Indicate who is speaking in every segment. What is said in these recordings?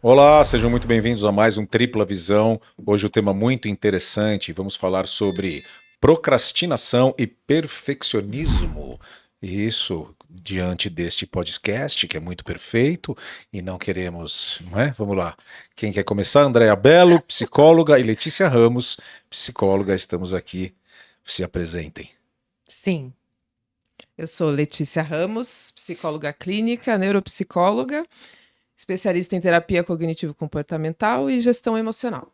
Speaker 1: Olá, sejam muito bem-vindos a mais um Tripla Visão. Hoje o tema muito interessante. Vamos falar sobre procrastinação e perfeccionismo. Isso diante deste podcast que é muito perfeito e não queremos, não é? Vamos lá. Quem quer começar? Andréa Belo, psicóloga, e Letícia Ramos, psicóloga. Estamos aqui. Se apresentem.
Speaker 2: Sim, eu sou Letícia Ramos, psicóloga clínica, neuropsicóloga, especialista em terapia cognitivo-comportamental e gestão emocional.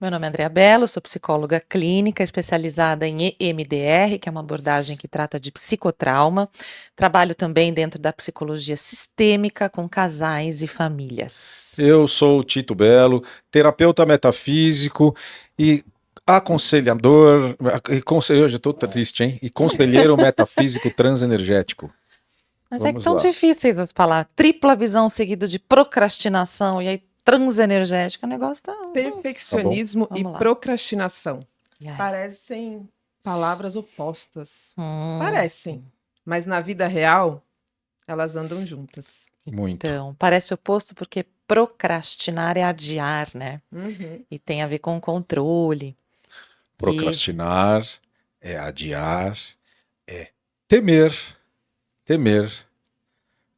Speaker 3: Meu nome é Andrea Bello, sou psicóloga clínica especializada em EMDR, que é uma abordagem que trata de psicotrauma. Trabalho também dentro da psicologia sistêmica com casais e famílias.
Speaker 1: Eu sou o Tito Belo, terapeuta metafísico e aconselhador, hoje eu estou triste, hein? E conselheiro metafísico transenergético.
Speaker 3: Mas é que
Speaker 1: Vamos
Speaker 3: tão
Speaker 1: lá.
Speaker 3: difíceis as palavras. Tripla visão seguido de procrastinação e aí transenergética, o negócio tá...
Speaker 2: Perfeccionismo e
Speaker 3: Vamos lá.
Speaker 2: procrastinação.
Speaker 3: E aí?
Speaker 2: Parecem palavras opostas.
Speaker 3: Hum,
Speaker 2: Parecem, mas na vida real, elas andam juntas.
Speaker 1: Muito.
Speaker 3: Então, parece oposto porque procrastinar é adiar, né?
Speaker 2: Uhum.
Speaker 3: E tem a ver com controle.
Speaker 1: Procrastinar é adiar, é temer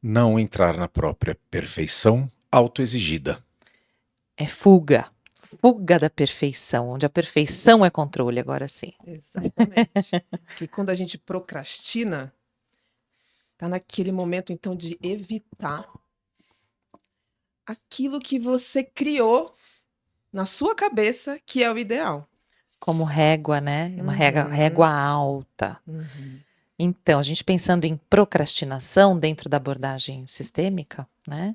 Speaker 1: não entrar na própria perfeição autoexigida.
Speaker 3: É fuga. Fuga da perfeição, onde a perfeição é controle, agora sim.
Speaker 2: Exatamente. Que quando a gente procrastina, tá naquele momento então de evitar aquilo que você criou na sua cabeça que é o ideal.
Speaker 3: Como régua, né? Uma
Speaker 2: Uhum.
Speaker 3: régua alta.
Speaker 2: Uhum.
Speaker 3: Então, a gente pensando em procrastinação dentro da abordagem sistêmica, né?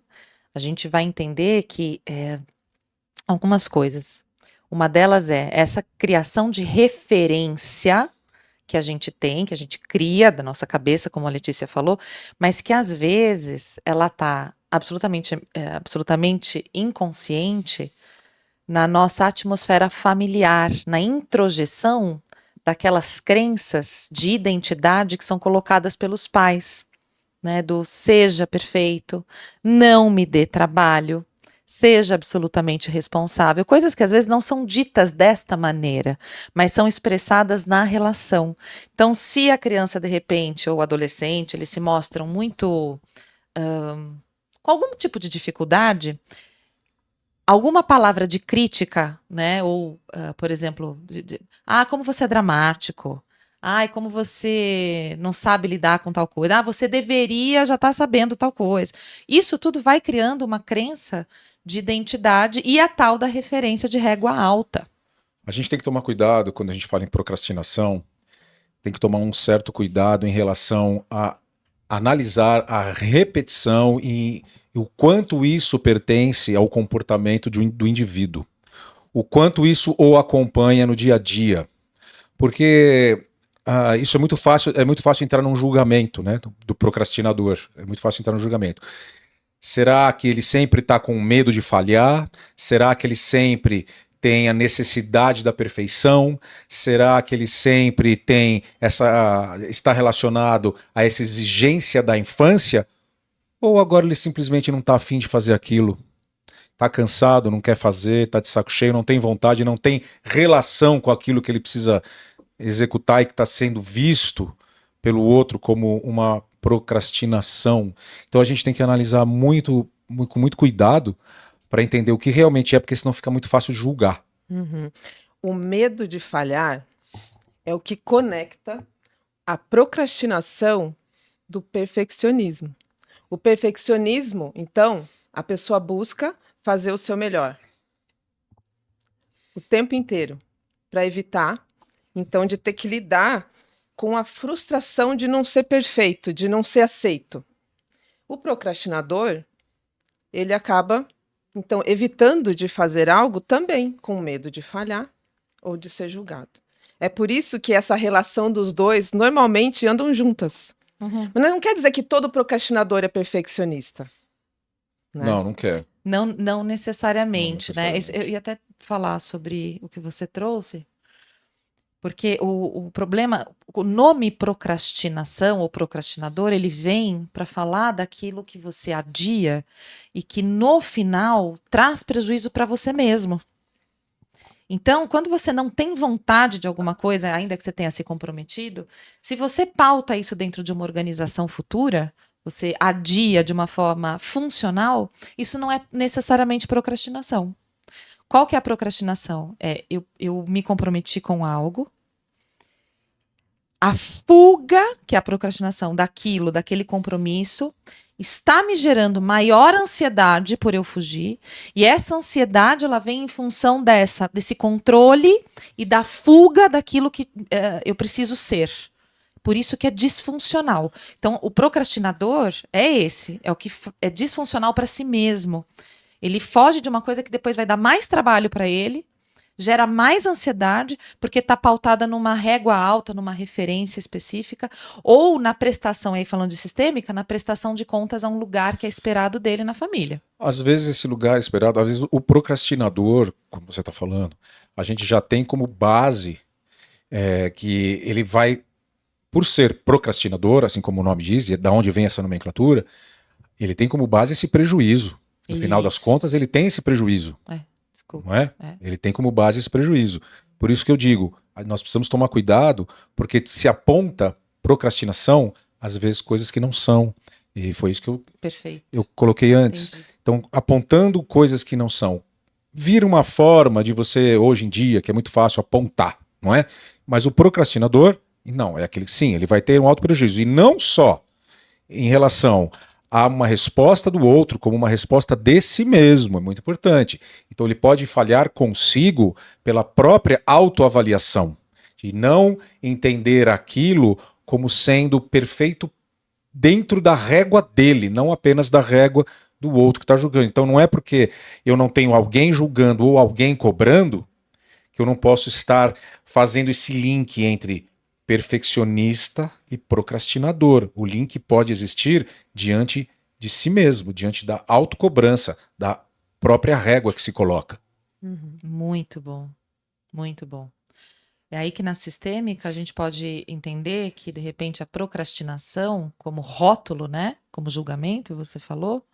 Speaker 3: A gente vai entender que algumas coisas. Uma delas é essa criação de referência que a gente tem, que a gente cria da nossa cabeça, como a Letícia falou, mas que às vezes ela está absolutamente inconsciente na nossa atmosfera familiar, na introjeção daquelas crenças de identidade que são colocadas pelos pais, né? Do seja perfeito, não me dê trabalho, seja absolutamente responsável, coisas que às vezes não são ditas desta maneira, mas são expressadas na relação. Então, se a criança de repente ou o adolescente eles se mostram muito com algum tipo de dificuldade, alguma palavra de crítica, né? Ou, por exemplo, como você é dramático. Ai, como você não sabe lidar com tal coisa. Ah, você deveria já estar sabendo tal coisa. Isso tudo vai criando uma crença de identidade e a tal da referência de régua alta.
Speaker 1: A gente tem que tomar cuidado quando a gente fala em procrastinação, tem que tomar um certo cuidado em relação a analisar a repetição e o quanto isso pertence ao comportamento do indivíduo, o quanto isso o acompanha no dia a dia, porque isso é muito fácil entrar num julgamento, né, do procrastinador, é muito fácil entrar no julgamento. Será que ele sempre está com medo de falhar? Será que ele sempre tem a necessidade da perfeição? Será que ele sempre tem está relacionado a essa exigência da infância? Ou agora ele simplesmente não está afim de fazer aquilo? Está cansado, não quer fazer, está de saco cheio, não tem vontade, não tem relação com aquilo que ele precisa executar e que está sendo visto pelo outro como uma procrastinação. Então a gente tem que analisar com muito cuidado para entender o que realmente é, porque senão fica muito fácil julgar.
Speaker 2: Uhum. O medo de falhar é o que conecta a procrastinação do perfeccionismo. O perfeccionismo, então, a pessoa busca fazer o seu melhor o tempo inteiro para evitar, então, de ter que lidar com a frustração de não ser perfeito, de não ser aceito. O procrastinador, ele acaba, então, evitando de fazer algo também com medo de falhar ou de ser julgado. É por isso que essa relação dos dois normalmente andam juntas.
Speaker 3: Uhum.
Speaker 2: Mas não quer dizer que todo procrastinador é perfeccionista, né?
Speaker 1: Não quer.
Speaker 3: Não necessariamente,
Speaker 1: Não
Speaker 3: né?
Speaker 1: necessariamente.
Speaker 3: Eu ia até falar sobre o que você trouxe, Porque o problema, o nome procrastinação ou procrastinador, ele vem para falar daquilo que você adia e que no final traz prejuízo para você mesmo. Então, quando você não tem vontade de alguma coisa, ainda que você tenha se comprometido, se você pauta isso dentro de uma organização futura, você adia de uma forma funcional, isso não é necessariamente procrastinação. Qual que é a procrastinação? Eu me comprometi com algo, a fuga, que é a procrastinação daquilo, daquele compromisso, está me gerando maior ansiedade por eu fugir, e essa ansiedade ela vem em função desse controle e da fuga daquilo que eu preciso ser. Por isso que é disfuncional. Então, o procrastinador é o que é disfuncional para si mesmo. Ele foge de uma coisa que depois vai dar mais trabalho para ele, gera mais ansiedade, porque está pautada numa régua alta, numa referência específica, ou na prestação, aí falando de sistêmica, na prestação de contas a um lugar que é esperado dele na família.
Speaker 1: Às vezes esse lugar esperado, às vezes o procrastinador, como você está falando, a gente já tem como base que ele vai, por ser procrastinador, assim como o nome diz, e da onde vem essa nomenclatura, ele tem como base esse prejuízo. No final das contas, ele tem esse prejuízo.
Speaker 3: Desculpa.
Speaker 1: Não é? Ele tem como base esse prejuízo. Por isso que eu digo, nós precisamos tomar cuidado, porque se aponta procrastinação, às vezes coisas que não são. E foi isso que eu coloquei antes. Entendi. Então, apontando coisas que não são, vira uma forma de você, hoje em dia, que é muito fácil apontar, não é? Mas o procrastinador, não, é aquele que sim, ele vai ter um alto prejuízo. E não só em relação a uma resposta do outro, como uma resposta de si mesmo, é muito importante. Então ele pode falhar consigo pela própria autoavaliação, de não entender aquilo como sendo perfeito dentro da régua dele, não apenas da régua do outro que está julgando. Então não é porque eu não tenho alguém julgando ou alguém cobrando que eu não posso estar fazendo esse link entre perfeccionista e procrastinador. O link pode existir diante de si mesmo, diante da autocobrança, da própria régua que se coloca.
Speaker 3: Muito bom, muito bom. É aí que na sistêmica a gente pode entender que, de repente, a procrastinação, como rótulo, né, como julgamento, você falou,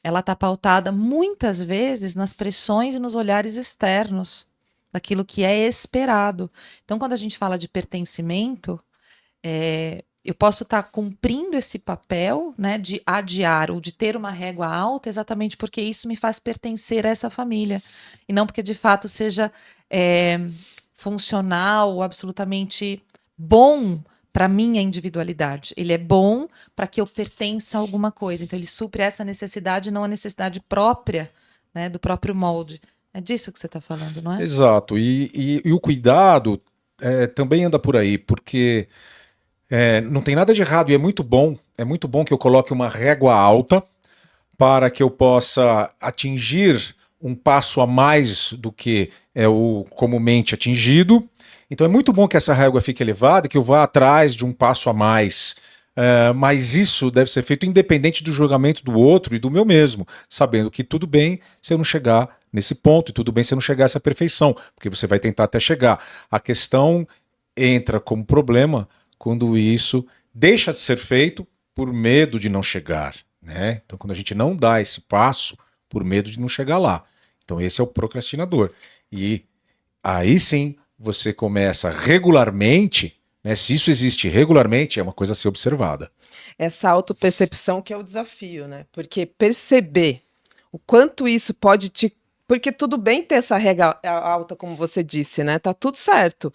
Speaker 3: ela está pautada muitas vezes nas pressões e nos olhares externos, daquilo que é esperado. Então, quando a gente fala de pertencimento, eu posso estar cumprindo esse papel, né, de adiar ou de ter uma régua alta, exatamente porque isso me faz pertencer a essa família, e não porque de fato seja funcional ou absolutamente bom para minha individualidade. Ele é bom para que eu pertença a alguma coisa. Então, ele supre essa necessidade, não a necessidade própria, né, do próprio molde. É disso que você está falando, não é?
Speaker 1: Exato. E o cuidado também anda por aí, porque não tem nada de errado e é muito bom que eu coloque uma régua alta para que eu possa atingir um passo a mais do que é o comumente atingido. Então é muito bom que essa régua fique elevada, que eu vá atrás de um passo a mais. Mas isso deve ser feito independente do julgamento do outro e do meu mesmo, sabendo que tudo bem se eu não chegar nesse ponto, e tudo bem se eu não chegar a essa perfeição, porque você vai tentar até chegar. A questão entra como problema quando isso deixa de ser feito por medo de não chegar, né? Então, quando a gente não dá esse passo por medo de não chegar lá. Então, esse é o procrastinador. E aí sim, você começa regularmente, né? Se isso existe regularmente, é uma coisa a ser observada.
Speaker 2: Essa autopercepção que é o desafio, né? Porque perceber o quanto isso pode te... Porque tudo bem ter essa régua alta, como você disse, né? Tá tudo certo.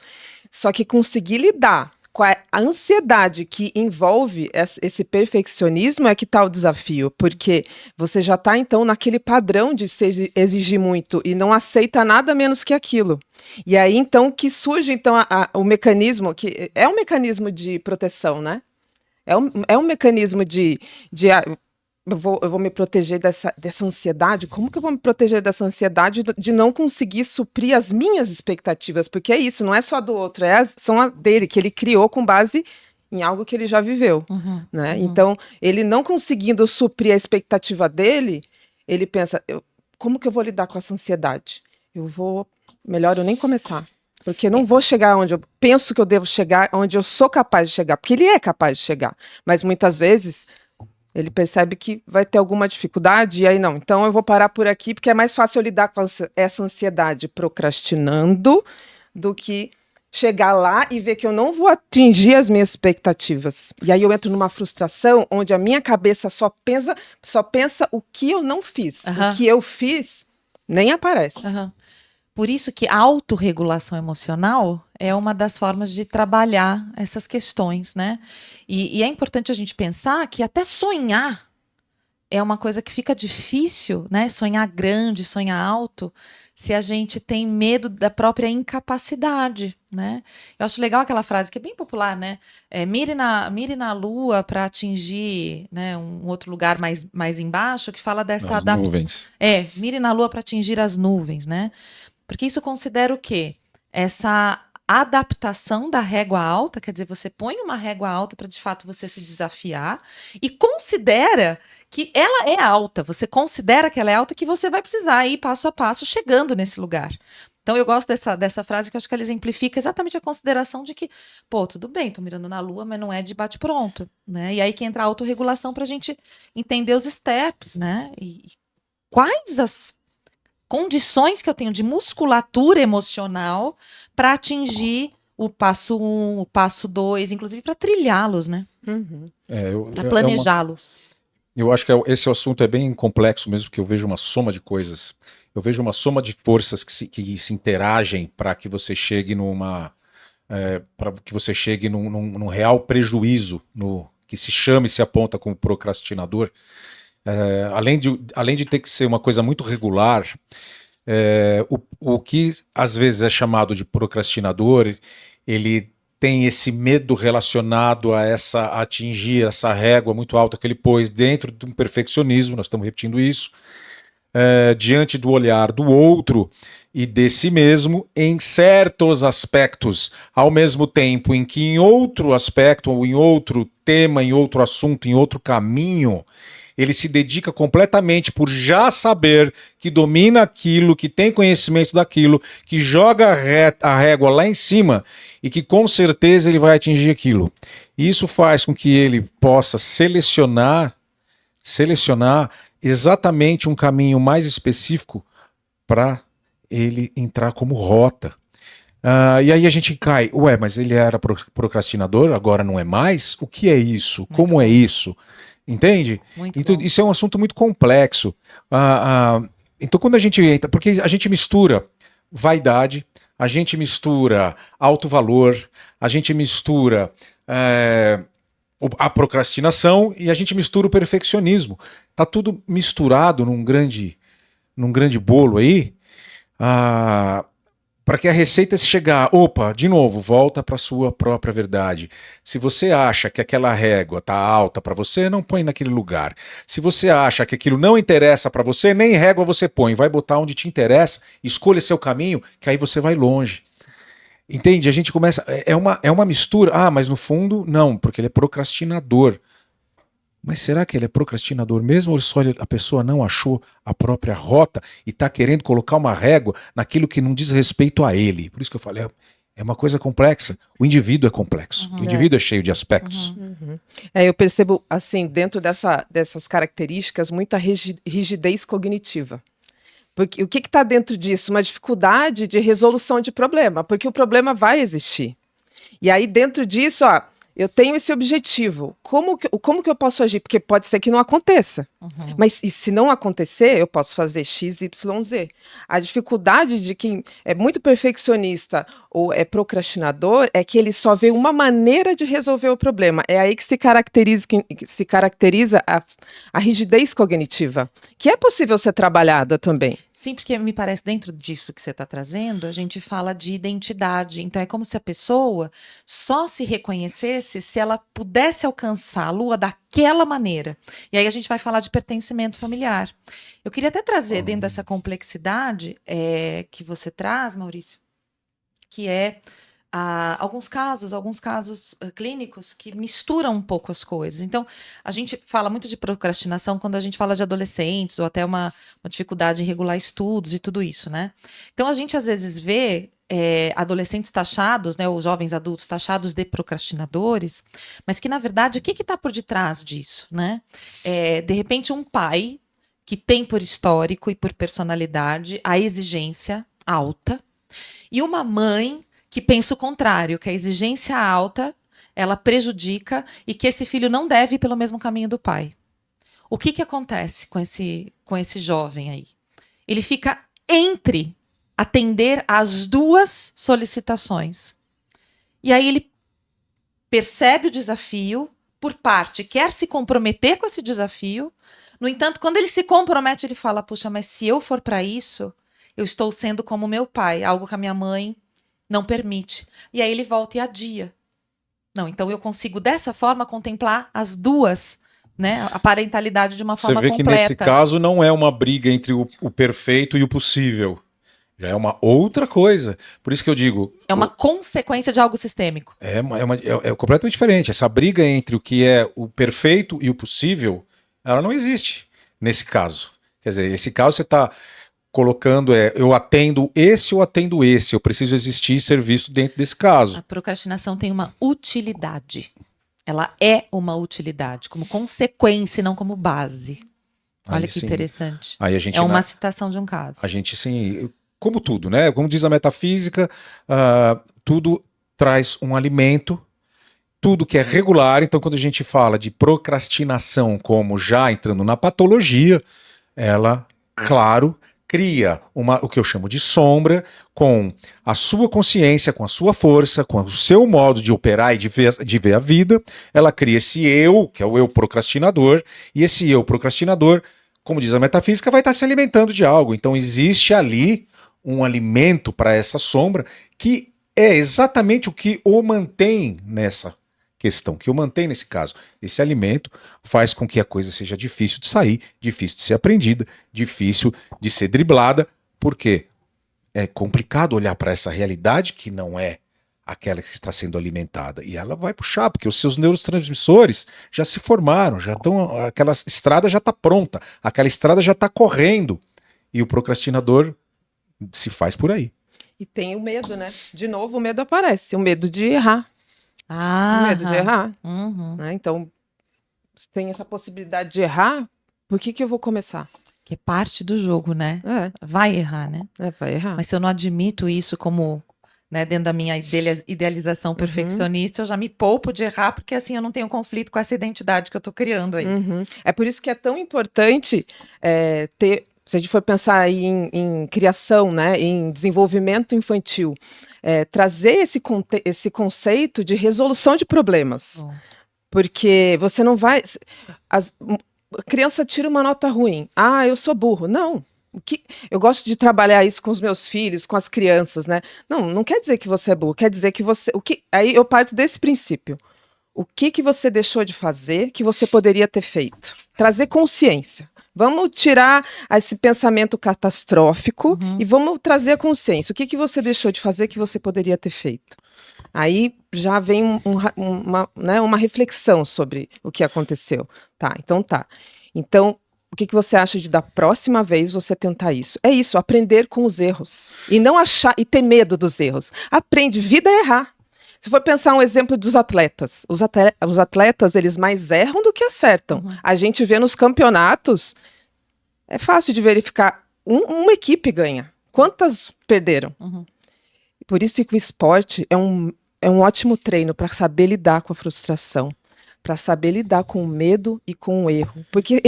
Speaker 2: Só que conseguir lidar com a ansiedade que envolve esse perfeccionismo é que está o desafio, porque você já está, então, naquele padrão de se exigir muito e não aceita nada menos que aquilo. E aí, então, que surge então, o mecanismo, que é um mecanismo de proteção, né? É um mecanismo de eu vou me proteger dessa ansiedade. Como que eu vou me proteger dessa ansiedade de não conseguir suprir as minhas expectativas? Porque é isso, não é só do outro, são a dele, que ele criou com base em algo que ele já viveu. Né? Então, ele não conseguindo suprir a expectativa dele, ele pensa, como que eu vou lidar com essa ansiedade? Melhor eu nem começar. Porque eu não vou chegar onde eu penso que eu devo chegar, onde eu sou capaz de chegar, porque ele é capaz de chegar. Mas muitas vezes ele percebe que vai ter alguma dificuldade e aí não. Então eu vou parar por aqui porque é mais fácil eu lidar com essa ansiedade procrastinando do que chegar lá e ver que eu não vou atingir as minhas expectativas. E aí eu entro numa frustração onde a minha cabeça só pensa o que eu não fiz.
Speaker 3: Aham.
Speaker 2: O que eu fiz nem aparece.
Speaker 3: Aham. Por isso que a autorregulação emocional é uma das formas de trabalhar essas questões, né? E é importante a gente pensar que até sonhar é uma coisa que fica difícil, né? Sonhar grande, sonhar alto, se a gente tem medo da própria incapacidade, né? Eu acho legal aquela frase que é bem popular, né? Mire na lua para atingir, né, um outro lugar mais embaixo, que fala dessa
Speaker 1: As nuvens.
Speaker 3: mire na lua para atingir as nuvens, né? Porque isso considera o quê? Essa adaptação da régua alta, quer dizer, você põe uma régua alta para de fato você se desafiar e considera que ela é alta, você considera que ela é alta, que você vai precisar ir passo a passo chegando nesse lugar. Então eu gosto dessa frase, que eu acho que ela exemplifica exatamente a consideração de que, pô, tudo bem, tô mirando na lua, mas não é de bate-pronto, né? E aí que entra a autorregulação para a gente entender os steps, né? E quais as condições que eu tenho de musculatura emocional para atingir o passo 1, o passo 2, inclusive para trilhá-los, né?
Speaker 2: Uhum.
Speaker 3: Para planejá-los.
Speaker 1: Eu acho que esse assunto é bem complexo mesmo, porque eu vejo uma soma de coisas. Eu vejo uma soma de forças que se interagem para que você chegue num real prejuízo, que se chama e se aponta como procrastinador. Além de ter que ser uma coisa muito regular, o que às vezes é chamado de procrastinador, ele tem esse medo relacionado a atingir essa régua muito alta que ele pôs dentro de um perfeccionismo, nós estamos repetindo isso, diante do olhar do outro e de si mesmo em certos aspectos, ao mesmo tempo em que em outro aspecto, ou em outro tema, em outro assunto, em outro caminho, ele se dedica completamente por já saber que domina aquilo, que tem conhecimento daquilo, que joga a régua lá em cima e que com certeza ele vai atingir aquilo. Isso faz com que ele possa selecionar exatamente um caminho mais específico para ele entrar como rota. E aí a gente cai, mas ele era procrastinador, agora não é mais? O que é isso? Como é isso? Entende? Então, isso é um assunto muito complexo. Então, quando a gente entra, porque a gente mistura vaidade, a gente mistura alto valor, a gente mistura a procrastinação e a gente mistura o perfeccionismo. Tá tudo misturado num grande bolo aí, para que a receita se chegar, de novo, volta para sua própria verdade. Se você acha que aquela régua tá alta para você, não põe naquele lugar. Se você acha que aquilo não interessa para você, nem régua você põe, vai botar onde te interessa, escolha seu caminho, que aí você vai longe. Entende? A gente começa, é uma mistura. Mas no fundo, não, porque ele é procrastinador. Mas será que ele é procrastinador mesmo ou só a pessoa não achou a própria rota e está querendo colocar uma régua naquilo que não diz respeito a ele? Por isso que eu falei, é uma coisa complexa. O indivíduo é complexo. O indivíduo é cheio de aspectos.
Speaker 2: Uhum. Eu percebo, assim, dentro dessas características, muita rigidez cognitiva. Porque o que está dentro disso? Uma dificuldade de resolução de problema, porque o problema vai existir. E aí, dentro disso, eu tenho esse objetivo. Como que eu posso agir? Porque pode ser que não aconteça.
Speaker 3: Uhum.
Speaker 2: Mas e se não acontecer, eu posso fazer X, Y, Z. A dificuldade de quem é muito perfeccionista ou é procrastinador é que ele só vê uma maneira de resolver o problema. É aí que se caracteriza a rigidez cognitiva, que é possível ser trabalhada também.
Speaker 3: Sim, porque me parece, dentro disso que você está trazendo, a gente fala de identidade. Então, é como se a pessoa só se reconhecesse se ela pudesse alcançar a lua daquela maneira. E aí a gente vai falar de pertencimento familiar. Eu queria até trazer, dentro dessa complexidade que você traz, Maurício, que é alguns casos clínicos que misturam um pouco as coisas. Então, a gente fala muito de procrastinação quando a gente fala de adolescentes ou até uma dificuldade em regular estudos e tudo isso, né? Então, a gente às vezes vê adolescentes taxados, né, ou jovens adultos taxados de procrastinadores, mas que, na verdade, o que está por detrás disso? Né? De repente, um pai que tem por histórico e por personalidade a exigência alta, e uma mãe que pensa o contrário, que a exigência alta ela prejudica e que esse filho não deve ir pelo mesmo caminho do pai. O que acontece com esse jovem aí? Ele fica entre atender às duas solicitações. E aí ele percebe o desafio, por parte, quer se comprometer com esse desafio. No entanto, quando ele se compromete, ele fala, puxa, mas se eu for para isso, eu estou sendo como meu pai, algo que a minha mãe não permite. E aí ele volta e adia. Não, então eu consigo dessa forma contemplar as duas, né, a parentalidade de uma forma completa.
Speaker 1: Você vê que nesse caso não é uma briga entre o perfeito e o possível. Já é uma outra coisa. Por isso que eu digo...
Speaker 3: É uma consequência de algo sistêmico.
Speaker 1: É completamente diferente. Essa briga entre o que é o perfeito e o possível, ela não existe nesse caso. Quer dizer, esse caso você está colocando, eu atendo esse ou atendo esse. Eu preciso existir e ser visto dentro desse caso.
Speaker 3: A procrastinação tem uma utilidade. Ela é uma utilidade, como consequência e não como base. Olha que interessante.
Speaker 1: Aí a gente,
Speaker 3: uma citação de um caso.
Speaker 1: A gente, sim... Como tudo, né? Como diz a metafísica, tudo traz um alimento, tudo que é regular. Então, quando a gente fala de procrastinação como já entrando na patologia, ela, claro, cria o que eu chamo de sombra com a sua consciência, com a sua força, com o seu modo de operar e de ver a vida. Ela cria esse eu, que é o eu procrastinador, e esse eu procrastinador, como diz a metafísica, vai estar se alimentando de algo. Então, existe ali um alimento para essa sombra, que é exatamente o que o mantém nessa questão, que o mantém nesse caso. Esse alimento faz com que a coisa seja difícil de sair, difícil de ser aprendida, difícil de ser driblada, porque é complicado olhar para essa realidade que não é aquela que está sendo alimentada. E ela vai puxar, porque os seus neurotransmissores já se formaram, já estão, aquela estrada já está pronta, aquela estrada já está correndo. E o procrastinador se faz por aí.
Speaker 2: E tem o medo, né? De novo, o medo aparece. O medo de errar.
Speaker 3: O
Speaker 2: medo de errar.
Speaker 3: Uhum.
Speaker 2: Né? Então, se tem essa possibilidade de errar, por que eu vou começar?
Speaker 3: Que é parte do jogo, né? Vai errar, né?
Speaker 2: Vai errar.
Speaker 3: Mas se eu não admito isso como, né, dentro da minha idealização perfeccionista, eu já me poupo de errar, porque assim eu não tenho conflito com essa identidade que eu tô criando aí.
Speaker 2: É por isso que é tão importante ter... Se a gente for pensar aí em criação, né, em desenvolvimento infantil, trazer esse conceito de resolução de problemas. Porque você não vai... A criança tira uma nota ruim. Ah, eu sou burro. Não. Eu gosto de trabalhar isso com os meus filhos, com as crianças, né? Não quer dizer que você é burro, quer dizer que você... Aí eu parto desse princípio. O que você deixou de fazer que você poderia ter feito? Trazer consciência. Vamos tirar esse pensamento catastrófico e vamos trazer a consciência. O que você deixou de fazer que você poderia ter feito? Aí já vem uma reflexão sobre o que aconteceu. Então, o que você acha de da próxima vez você tentar isso? É isso, aprender com os erros. E não achar e ter medo dos erros. Aprende, vida é errar. Se for pensar um exemplo dos atletas, os atletas, eles mais erram do que acertam. A gente vê nos campeonatos, é fácil de verificar, uma equipe ganha. Quantas perderam? Por isso que o esporte é um ótimo treino para saber lidar com a frustração, para saber lidar com o medo e com o erro. Porque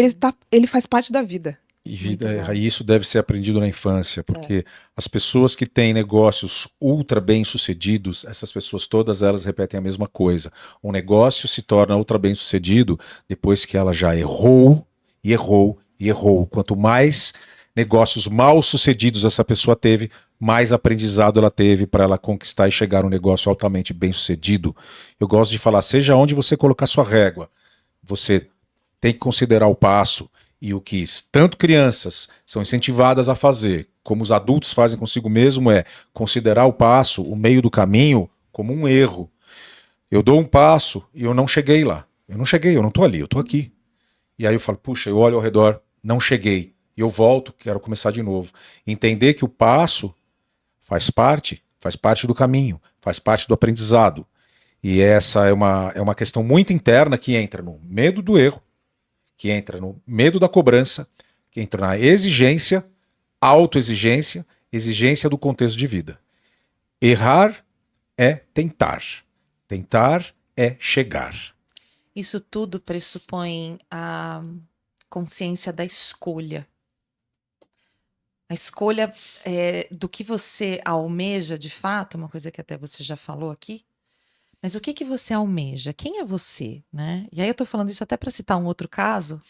Speaker 2: ele faz parte da vida.
Speaker 1: E isso deve ser aprendido na infância, porque as pessoas que têm negócios ultra bem-sucedidos, essas pessoas todas elas repetem a mesma coisa. Um negócio se torna ultra bem-sucedido depois que ela já errou, e errou, e errou. Quanto mais negócios mal-sucedidos essa pessoa teve, mais aprendizado ela teve para ela conquistar e chegar a um negócio altamente bem-sucedido. Eu gosto de falar, seja onde você colocar sua régua, você tem que considerar o passo. E o que tanto crianças são incentivadas a fazer, como os adultos fazem consigo mesmo, é considerar o passo, o meio do caminho, como um erro. Eu dou um passo e eu não cheguei lá. Eu não estou ali, eu estou aqui. E aí eu falo, puxa, eu olho ao redor, não cheguei. E eu volto, quero começar de novo. Entender que o passo faz parte faz parte do caminho, faz parte do aprendizado. E essa é uma questão muito interna que entra no medo do erro, que entra no medo da cobrança, que entra na exigência, autoexigência, exigência do contexto de vida. Errar é tentar. Tentar é chegar.
Speaker 3: Isso tudo pressupõe a consciência da escolha. A escolha do que você almeja de fato, uma coisa que até você já falou aqui, mas o que você almeja? Quem é você? Né? E aí eu estou falando isso até para citar um outro caso,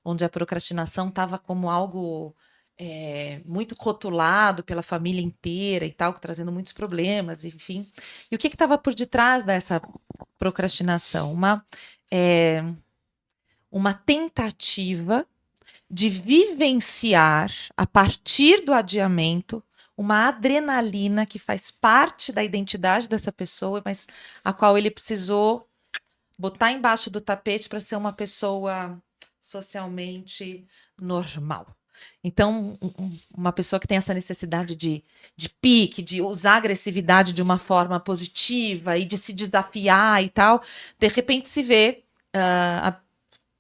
Speaker 3: onde a procrastinação estava como algo muito rotulado pela família inteira e tal, trazendo muitos problemas, enfim. E o que estava por detrás dessa procrastinação? Uma tentativa de vivenciar, a partir do adiamento, uma adrenalina que faz parte da identidade dessa pessoa, mas a qual ele precisou botar embaixo do tapete para ser uma pessoa socialmente normal. Então, uma pessoa que tem essa necessidade de pique, de usar agressividade de uma forma positiva e de se desafiar e tal, de repente se vê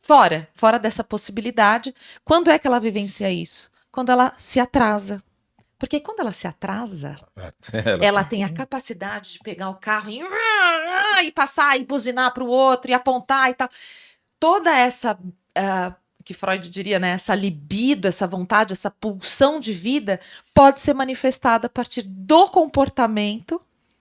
Speaker 3: fora dessa possibilidade. Quando é que ela vivencia isso? Quando ela se atrasa. Porque quando ela se atrasa, ela tem a capacidade de pegar o carro e passar e buzinar para o outro e apontar e tal. Toda essa, que Freud diria, né, essa libido, essa vontade, essa pulsão de vida pode ser manifestada a partir do comportamento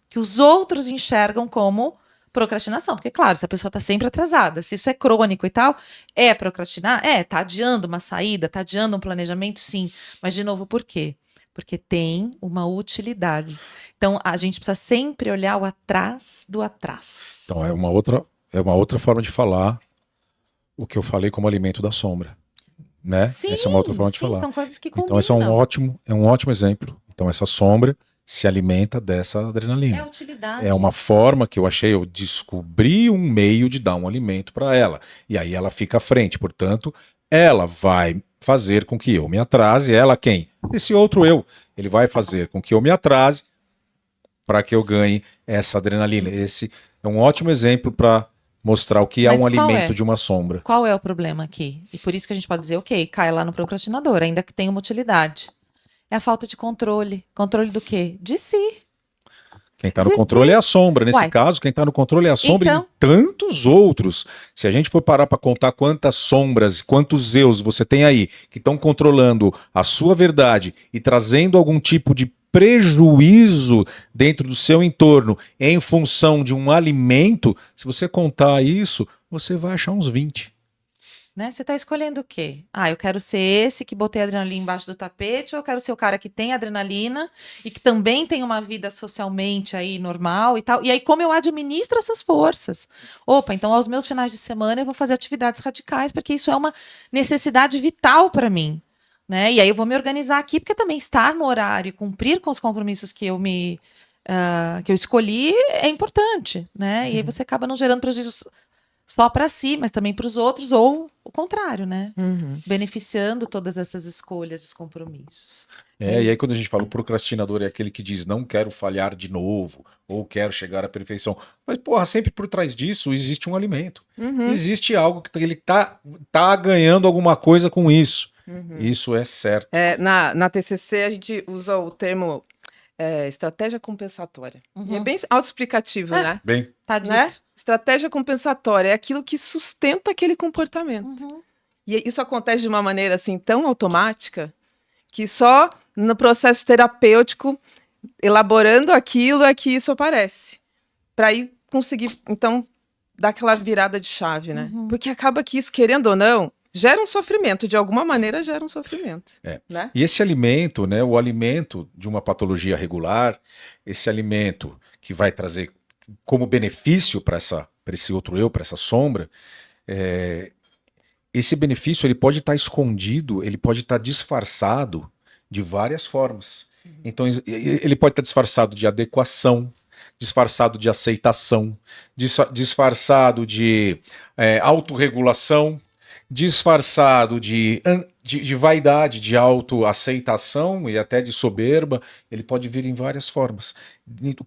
Speaker 3: que os outros enxergam como procrastinação, porque, claro, se a pessoa está sempre atrasada, se isso é crônico e tal, é procrastinar? Tá adiando uma saída, tá adiando um planejamento, sim. Mas, de novo, por quê? Porque tem uma utilidade. Então, a gente precisa sempre olhar o atrás do atrás.
Speaker 1: Então, é uma outra forma de falar o que eu falei como alimento da sombra. Né?
Speaker 3: Sim,
Speaker 1: essa é uma outra forma de falar.
Speaker 3: São coisas que combinam.
Speaker 1: Então, esse é um ótimo exemplo. Então, essa sombra se alimenta dessa adrenalina.
Speaker 3: É utilidade.
Speaker 1: É uma forma que eu descobri um meio de dar um alimento para ela. E aí ela fica à frente. Portanto, ela vai fazer com que eu me atrase. Ela quem? Esse outro eu. Ele vai fazer com que eu me atrase para que eu ganhe essa adrenalina. Esse é um ótimo exemplo para mostrar o que é um alimento de uma sombra.
Speaker 3: Qual é o problema aqui? E por isso que a gente pode dizer, ok, cai lá no procrastinador, ainda que tenha uma utilidade. É a falta de controle. Controle do quê? De si.
Speaker 1: Quem está no controle é a sombra. Nesse caso, quem está no controle é a sombra e tantos outros. Se a gente for parar para contar quantas sombras, quantos eus você tem aí que estão controlando a sua verdade e trazendo algum tipo de prejuízo dentro do seu entorno em função de um alimento, se você contar isso, você vai achar uns 20.
Speaker 3: Né? Você está escolhendo o quê? Eu quero ser esse que botei adrenalina embaixo do tapete, ou eu quero ser o cara que tem adrenalina e que também tem uma vida socialmente aí normal e tal. E aí, como eu administro essas forças? Opa, então aos meus finais de semana eu vou fazer atividades radicais, porque isso é uma necessidade vital para mim. Né? E aí eu vou me organizar aqui, porque também estar no horário e cumprir com os compromissos que eu que eu escolhi é importante. Né? E aí você acaba não gerando prejuízos só para si, mas também para os outros, ou o contrário, né? Beneficiando todas essas escolhas, os compromissos.
Speaker 1: E aí quando a gente fala o procrastinador é aquele que diz não quero falhar de novo, ou quero chegar à perfeição. Mas, sempre por trás disso existe um alimento. Existe algo que ele tá ganhando alguma coisa com isso. Isso é certo.
Speaker 2: Na TCC a gente usa o termo estratégia compensatória. E é bem autoexplicativo, né?
Speaker 1: Bem,
Speaker 3: tá dito.
Speaker 2: Né? Estratégia compensatória é aquilo que sustenta aquele comportamento. E isso acontece de uma maneira assim tão automática que só no processo terapêutico, elaborando aquilo, é que isso aparece. Para aí conseguir, então, dar aquela virada de chave, né? Porque acaba que isso, querendo ou não, gera um sofrimento, de alguma maneira gera um sofrimento. Né?
Speaker 1: E esse alimento, né, o alimento de uma patologia regular, esse alimento que vai trazer como benefício para esse outro eu, para essa sombra, esse benefício ele pode estar escondido, ele pode estar disfarçado de várias formas. Então ele pode estar disfarçado de adequação, disfarçado de aceitação, disfarçado de autorregulação, disfarçado de vaidade, de autoaceitação e até de soberba, ele pode vir em várias formas.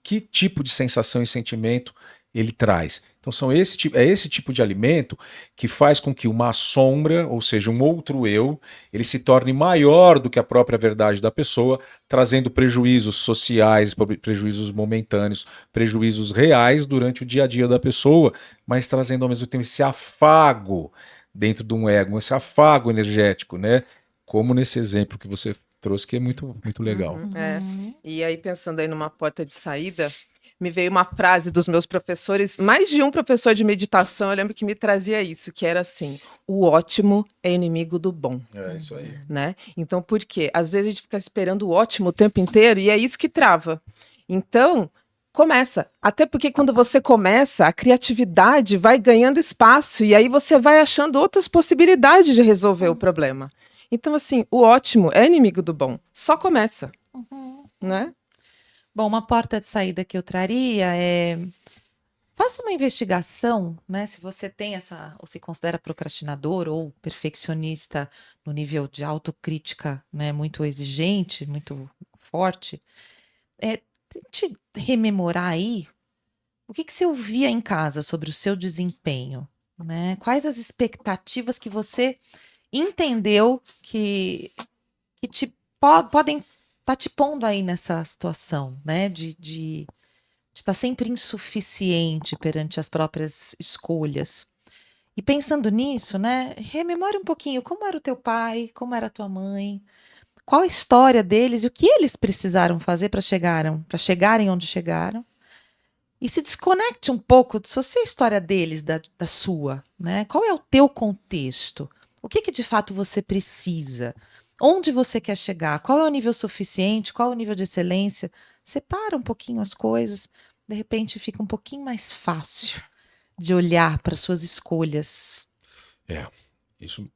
Speaker 1: Que tipo de sensação e sentimento ele traz? Então é esse tipo de alimento que faz com que uma sombra, ou seja, um outro eu, ele se torne maior do que a própria verdade da pessoa, trazendo prejuízos sociais, prejuízos momentâneos, prejuízos reais durante o dia a dia da pessoa, mas trazendo ao mesmo tempo esse afago dentro de um ego, esse afago energético, né? Como nesse exemplo que você trouxe, que é muito, muito legal.
Speaker 2: É. E aí, pensando aí numa porta de saída, me veio uma frase dos meus professores, mais de um professor de meditação, eu lembro que me trazia isso, que era assim: o ótimo é inimigo do bom.
Speaker 1: É isso aí.
Speaker 2: Né? Então, por quê? Às vezes a gente fica esperando o ótimo o tempo inteiro e é isso que trava. Então, começa. Até porque quando você começa, a criatividade vai ganhando espaço e aí você vai achando outras possibilidades de resolver o problema. Então, assim, o ótimo é inimigo do bom. Só começa, né?
Speaker 3: Bom, uma porta de saída que eu traria é: faça uma investigação, né? Se você tem ou se considera procrastinador ou perfeccionista no nível de autocrítica, né, muito exigente, muito forte, tente rememorar aí o que você ouvia em casa sobre o seu desempenho, né? Quais as expectativas que você entendeu que podem estar te pondo aí nessa situação, né? De estar sempre insuficiente perante as próprias escolhas. E pensando nisso, né? Rememore um pouquinho como era o teu pai, como era a tua mãe, qual a história deles e o que eles precisaram fazer para chegarem onde chegaram. E se desconecte um pouco, dissocie a história deles da sua, né? Qual é o teu contexto? O que de fato você precisa? Onde você quer chegar? Qual é o nível suficiente? Qual é o nível de excelência? Separa um pouquinho as coisas, de repente fica um pouquinho mais fácil de olhar para suas escolhas.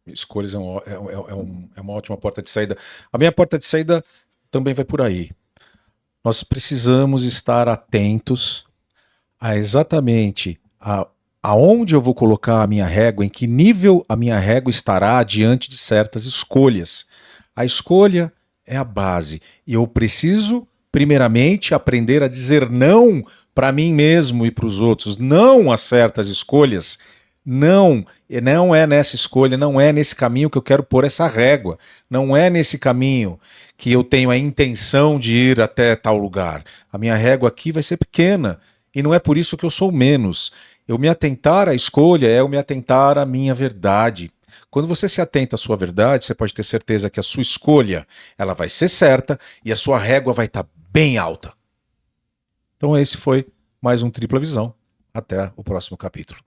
Speaker 1: Escolhas é uma ótima porta de saída. A minha porta de saída também vai por aí. Nós precisamos estar atentos a exatamente aonde eu vou colocar a minha régua, em que nível a minha régua estará diante de certas escolhas. A escolha é a base. E eu preciso, primeiramente, aprender a dizer não para mim mesmo e para os outros, não a certas escolhas. Não é nessa escolha, não é nesse caminho que eu quero pôr essa régua. Não é nesse caminho que eu tenho a intenção de ir até tal lugar. A minha régua aqui vai ser pequena. E não é por isso que eu sou menos. Eu me atentar à escolha é eu me atentar à minha verdade. Quando você se atenta à sua verdade, você pode ter certeza que a sua escolha ela vai ser certa e a sua régua vai estar bem alta. Então esse foi mais um Tripla Visão. Até o próximo capítulo.